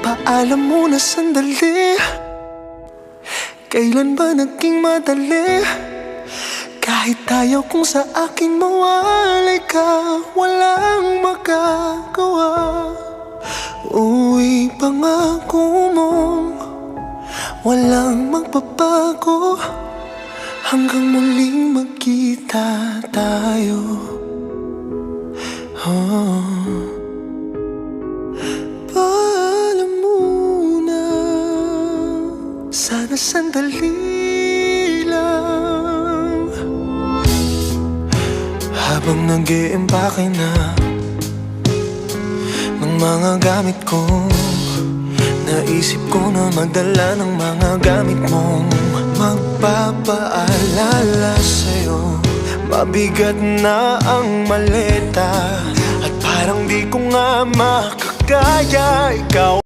Paalam muna sandali. Kailan ba naging madali? Kahit ayaw kong sa akin mawalay ka, walang magagawa. Uwi pangako mong walang magbabago, hanggang muling magkita tayo. Paalam muna, sana sandali lang. Habang nag-iimbake na ng mga gamit ko, naisip ko na magdala ng mga gamit mong magpapaalala sa'yo. Mabigat na ang maleta at parang di ko nga makakaya. Ikaw